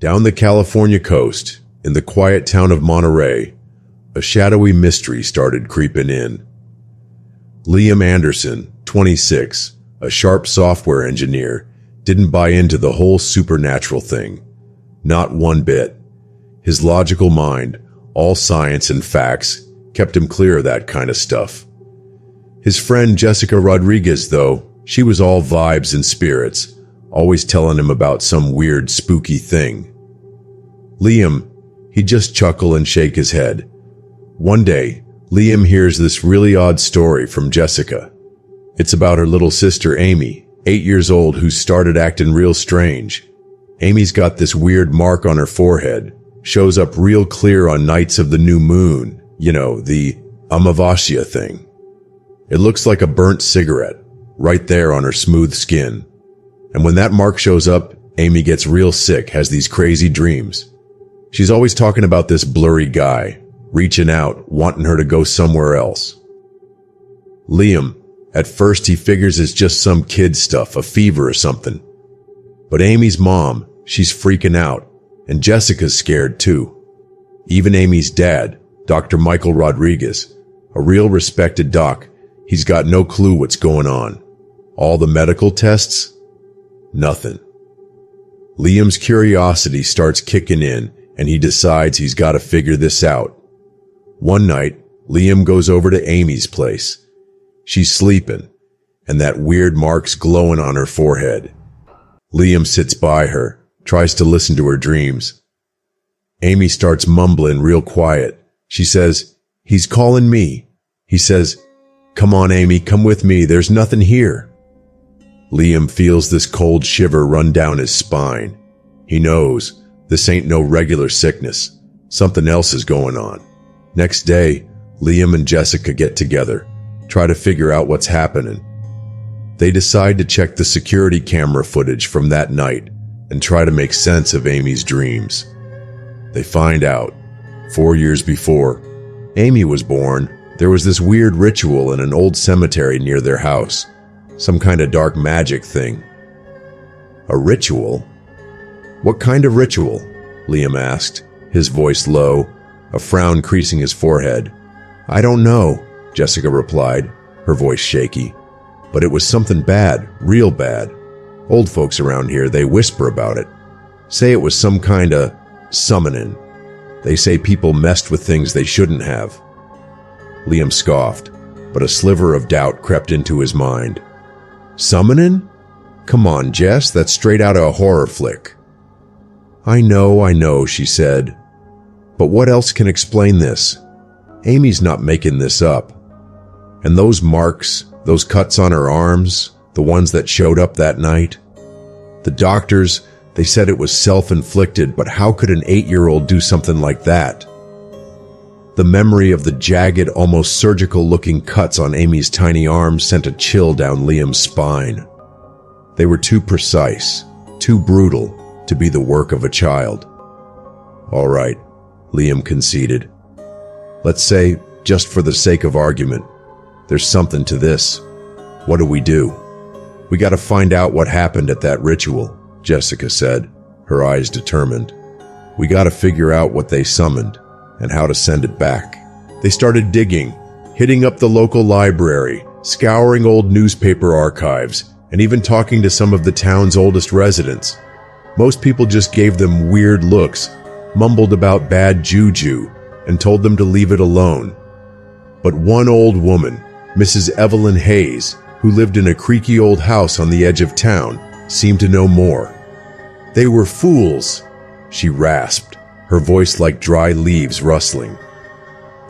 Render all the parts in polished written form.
Down the California coast, in the quiet town of Monterey, a shadowy mystery started creeping in. Liam Anderson, 26, a sharp software engineer, didn't buy into the whole supernatural thing. Not one bit. His logical mind, all science and facts, kept him clear of that kind of stuff. His friend Jessica Rodriguez, though, she was all vibes and spirits, always telling him about some weird, spooky thing. Liam, he'd just chuckle and shake his head. One day, Liam hears this really odd story from Jessica. It's about her little sister Amy, 8 years old, who started acting real strange. Amy's got this weird mark on her forehead, shows up real clear on nights of the new moon, the Amavasya thing. It looks like a burnt cigarette, right there on her smooth skin. And when that mark shows up, Amy gets real sick, has these crazy dreams. She's always talking about this blurry guy, reaching out, wanting her to go somewhere else. Liam, at first he figures it's just some kid stuff, a fever or something. But Amy's mom, she's freaking out, and Jessica's scared too. Even Amy's dad, Dr. Michael Rodriguez, a real respected doc, he's got no clue what's going on. All the medical tests? Nothing. Liam's curiosity starts kicking in, and he decides he's got to figure this out. One night, Liam goes over to Amy's place. She's sleeping, and that weird mark's glowing on her forehead. Liam sits by her, tries to listen to her dreams. Amy starts mumbling real quiet. She says, "He's calling me." He says, "Come on, Amy, come with me. There's nothing here." Liam feels this cold shiver run down his spine. He knows this ain't no regular sickness. Something else is going on. Next day, Liam and Jessica get together, try to figure out what's happening. They decide to check the security camera footage from that night and try to make sense of Amy's dreams. They find out, 4 years before Amy was born, there was this weird ritual in an old cemetery near their house. Some kind of dark magic thing. A ritual? What kind of ritual? Liam asked, his voice low, a frown creasing his forehead. "I don't know," Jessica replied, her voice shaky. "But it was something bad, real bad. Old folks around here, they whisper about it. Say it was some kind of summoning. They say people messed with things they shouldn't have." Liam scoffed, but a sliver of doubt crept into his mind. "Summoning? Come on, Jess, that's straight out of a horror flick." I know, she said. "But what else can explain this? Amy's not making this up. And those marks, those cuts on her arms, the ones that showed up that night. The doctors, they said it was self-inflicted, but how could an 8-year-old do something like that?" The memory of the jagged, almost surgical-looking cuts on Amy's tiny arms sent a chill down Liam's spine. They were too precise, too brutal, to be the work of a child. "All right," Liam conceded. "Let's say, just for the sake of argument, there's something to this. What do? We gotta find out what happened at that ritual," Jessica said, her eyes determined. "We gotta figure out what they summoned and how to send it back." They started digging, hitting up the local library, scouring old newspaper archives, and even talking to some of the town's oldest residents. Most people just gave them weird looks, mumbled about bad juju, and told them to leave it alone. But one old woman, Mrs. Evelyn Hayes, who lived in a creaky old house on the edge of town, seemed to know more. "They were fools," she rasped, her voice like dry leaves rustling.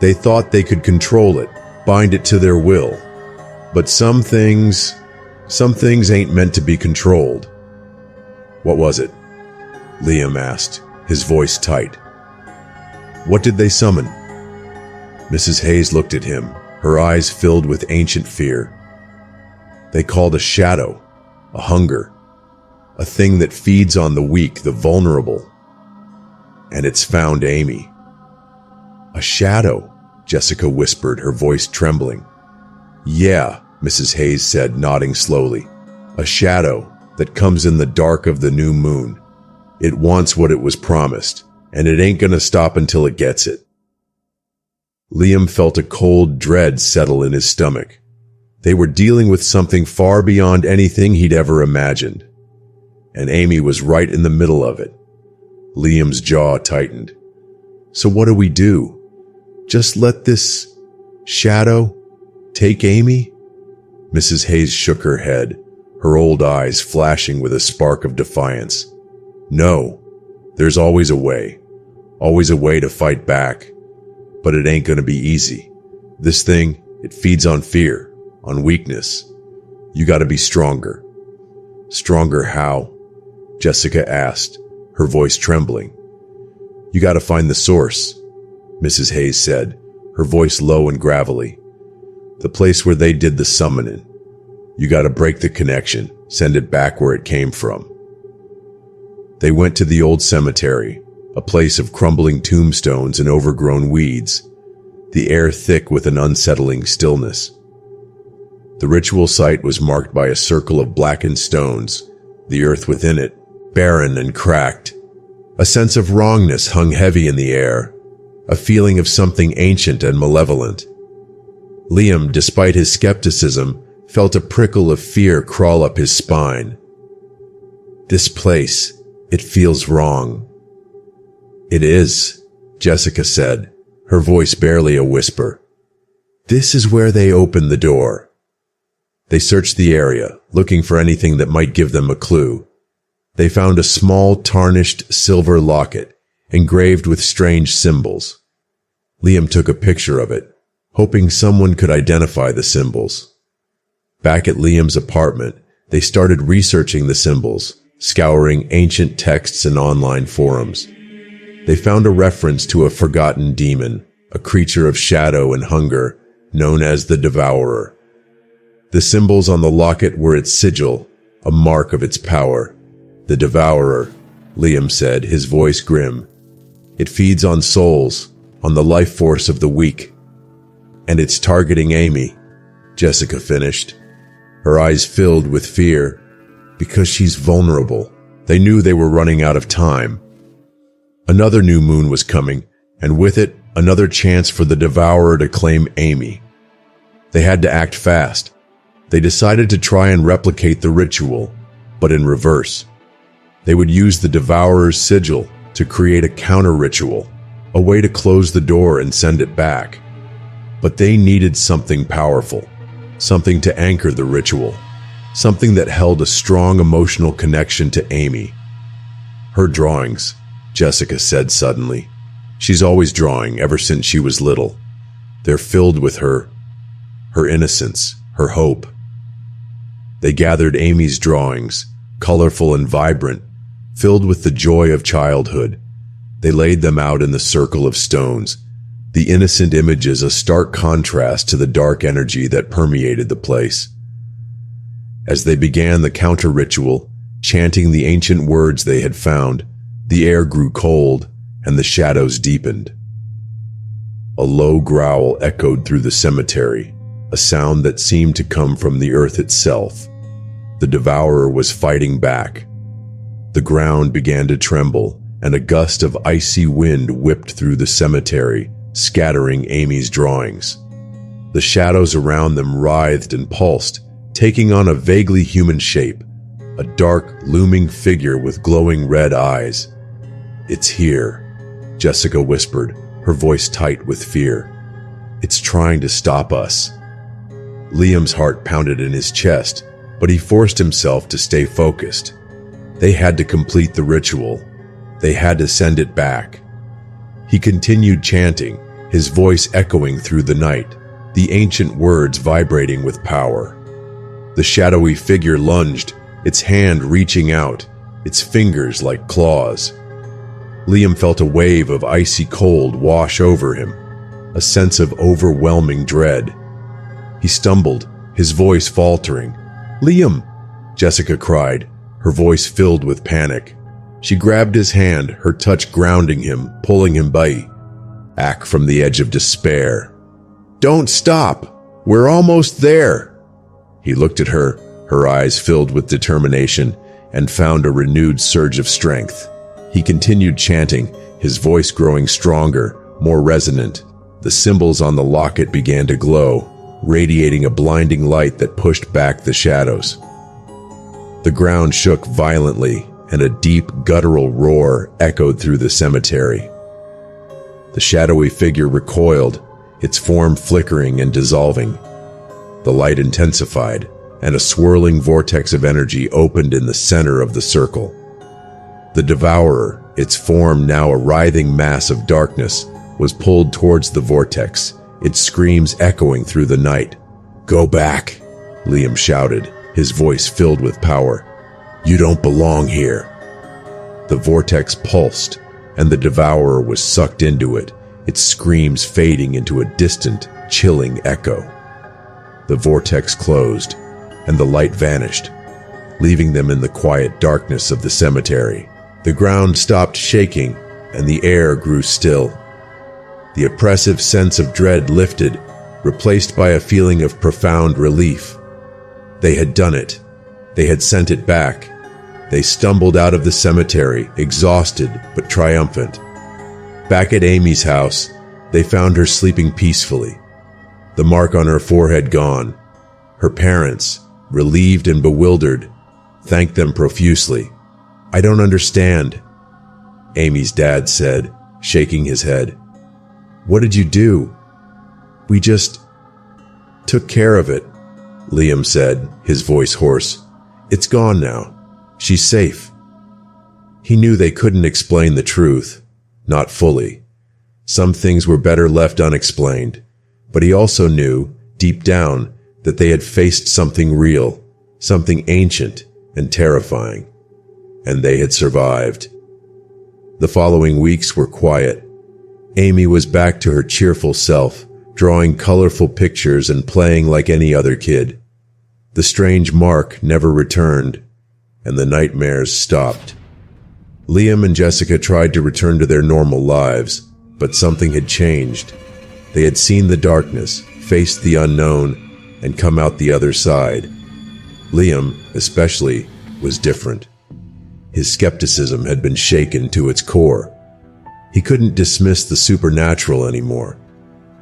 "They thought they could control it, bind it to their will. But some things ain't meant to be controlled." "What was it?" Liam asked, his voice tight. "What did they summon?" Mrs. Hayes looked at him, her eyes filled with ancient fear. "They called a shadow, a hunger, a thing that feeds on the weak, the vulnerable. And it's found Amy." "A shadow," Jessica whispered, her voice trembling. "Yeah," Mrs. Hayes said, nodding slowly. "A shadow that comes in the dark of the new moon. It wants what it was promised, and it ain't gonna stop until it gets it. Liam felt a cold dread settle in his stomach. They were dealing with something far beyond anything he'd ever imagined. And Amy was right in the middle of it. Liam's jaw tightened. So what do we do? Just let this shadow take Amy? Mrs. Hayes shook her head, her old eyes flashing with a spark of defiance. No, there's always a way to fight back. But it ain't gonna be easy. This thing, it feeds on fear, on weakness. You gotta be stronger. Stronger how? Jessica asked, her voice trembling. You gotta find the source, Mrs. Hayes said, her voice low and gravelly. The place where they did the summoning. You gotta break the connection, send it back where it came from. They went to the old cemetery, a place of crumbling tombstones and overgrown weeds, the air thick with an unsettling stillness. The ritual site was marked by a circle of blackened stones, the earth within it, barren and cracked. A sense of wrongness hung heavy in the air, a feeling of something ancient and malevolent. Liam, despite his skepticism, felt a prickle of fear crawl up his spine. This place, it feels wrong. It is, Jessica said, her voice barely a whisper. This is where they opened the door. They searched the area, looking for anything that might give them a clue. They found a small, tarnished silver locket, engraved with strange symbols. Liam took a picture of it, hoping someone could identify the symbols. Back at Liam's apartment, they started researching the symbols, scouring ancient texts and online forums. They found a reference to a forgotten demon, a creature of shadow and hunger, known as the Devourer. The symbols on the locket were its sigil, a mark of its power. The Devourer, Liam said, his voice grim. It feeds on souls, on the life force of the weak. And it's targeting Amy, Jessica finished, her eyes filled with fear. Because she's vulnerable. They knew they were running out of time. Another new moon was coming, and with it, another chance for the Devourer to claim Amy. They had to act fast. They decided to try and replicate the ritual, but in reverse. They would use the Devourer's sigil to create a counter-ritual, a way to close the door and send it back. But they needed something powerful, something to anchor the ritual, something that held a strong emotional connection to Amy. Her drawings, Jessica said suddenly. She's always drawing ever since she was little. They're filled with her innocence, her hope. They gathered Amy's drawings, colorful and vibrant, filled with the joy of childhood. They laid them out in the circle of stones, the innocent images a stark contrast to the dark energy that permeated the place. As they began the counter-ritual, chanting the ancient words they had found, the air grew cold and the shadows deepened. A low growl echoed through the cemetery, a sound that seemed to come from the earth itself. The Devourer was fighting back. The ground began to tremble, and a gust of icy wind whipped through the cemetery, scattering Amy's drawings. The shadows around them writhed and pulsed, taking on a vaguely human shape, a dark, looming figure with glowing red eyes. It's here, Jessica whispered, her voice tight with fear. It's trying to stop us. Liam's heart pounded in his chest, but he forced himself to stay focused. They had to complete the ritual. They had to send it back. He continued chanting, his voice echoing through the night, the ancient words vibrating with power. The shadowy figure lunged, its hand reaching out, its fingers like claws. Liam felt a wave of icy cold wash over him, a sense of overwhelming dread. He stumbled, his voice faltering. "Liam!" Jessica cried, her voice filled with panic. She grabbed his hand, her touch grounding him, pulling him back from the edge of despair. "Don't stop! We're almost there!" He looked at her eyes filled with determination, and found a renewed surge of strength. He continued chanting, his voice growing stronger, more resonant. The symbols on the locket began to glow, radiating a blinding light that pushed back the shadows. The ground shook violently, and a deep, guttural roar echoed through the cemetery. The shadowy figure recoiled, its form flickering and dissolving. The light intensified, and a swirling vortex of energy opened in the center of the circle. The devourer, its form now a writhing mass of darkness, was pulled towards the vortex, its screams echoing through the night. "Go back," Liam shouted, his voice filled with power. "You don't belong here." The vortex pulsed, and the devourer was sucked into it, its screams fading into a distant, chilling echo. The vortex closed, and the light vanished, leaving them in the quiet darkness of the cemetery. The ground stopped shaking, and the air grew still. The oppressive sense of dread lifted, replaced by a feeling of profound relief. They had done it. They had sent it back. They stumbled out of the cemetery, exhausted but triumphant. Back at Amy's house, they found her sleeping peacefully, the mark on her forehead gone. Her parents, relieved and bewildered, thanked them profusely. "I don't understand," Amy's dad said, shaking his head. "What did you do?" "We just took care of it," Liam said, his voice hoarse. "It's gone now. She's safe." He knew they couldn't explain the truth, not fully. Some things were better left unexplained, but he also knew, deep down, that they had faced something real, something ancient and terrifying, and they had survived. The following weeks were quiet. Amy was back to her cheerful self, drawing colorful pictures and playing like any other kid. The strange mark never returned, and the nightmares stopped. Liam and Jessica tried to return to their normal lives, but something had changed. They had seen the darkness, faced the unknown, and come out the other side. Liam, especially, was different. His skepticism had been shaken to its core. He couldn't dismiss the supernatural anymore.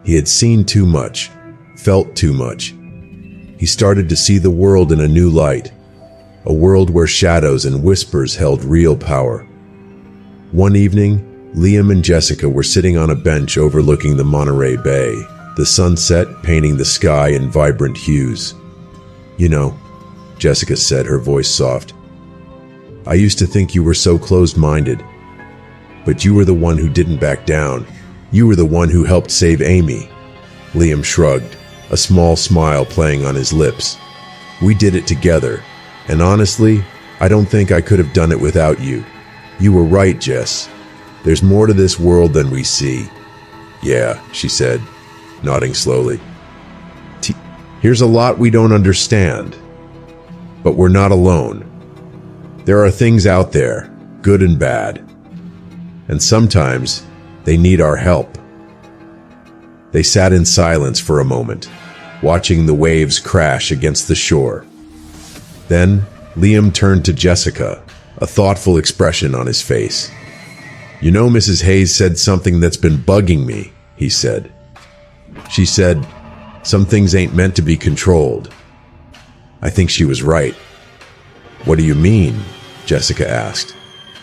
He had seen too much, felt too much. He started to see the world in a new light, a world where shadows and whispers held real power. One evening, Liam and Jessica were sitting on a bench overlooking the Monterey Bay, the sunset painting the sky in vibrant hues. "You know," Jessica said, her voice soft, "I used to think you were so closed-minded. But you were the one who didn't back down. You were the one who helped save Amy." Liam shrugged, a small smile playing on his lips. "We did it together, and honestly, I don't think I could have done it without you. You were right, Jess. There's more to this world than we see." "Yeah," she said, nodding slowly. "Here's a lot we don't understand. But we're not alone. There are things out there, good and bad. And sometimes they need our help." They sat in silence for a moment, watching the waves crash against the shore. Then Liam turned to Jessica, a thoughtful expression on his face. "You know, Mrs. Hayes said something that's been bugging me," he said. "She said, some things ain't meant to be controlled." I think she was right. "What do you mean?" Jessica asked.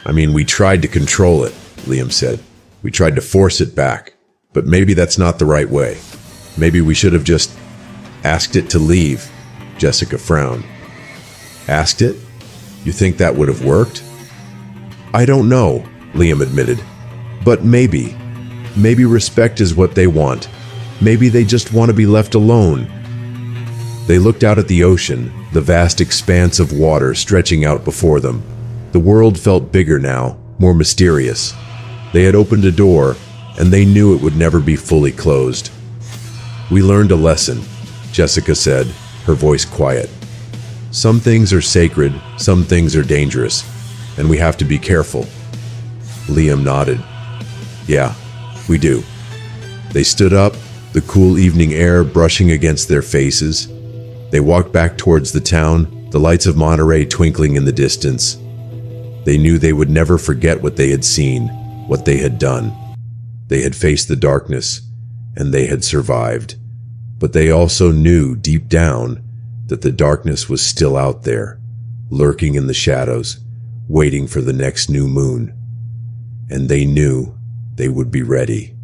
"I mean, we tried to control it," Liam said. "We tried to force it back. But maybe that's not the right way. Maybe we should have just asked it to leave." Jessica frowned. "Asked it? You think that would have worked?" "I don't know," Liam admitted. "But maybe. Maybe respect is what they want. Maybe they just want to be left alone." They looked out at the ocean, the vast expanse of water stretching out before them. The world felt bigger now, more mysterious. They had opened a door, and they knew it would never be fully closed. "We learned a lesson," Jessica said, her voice quiet. "Some things are sacred, some things are dangerous, and we have to be careful." Liam nodded. "Yeah, we do." They stood up, the cool evening air brushing against their faces. They walked back towards the town, the lights of Monterey twinkling in the distance. They knew they would never forget what they had seen, what they had done. They had faced the darkness, and they had survived. But they also knew deep down that the darkness was still out there, lurking in the shadows, waiting for the next new moon. And they knew they would be ready.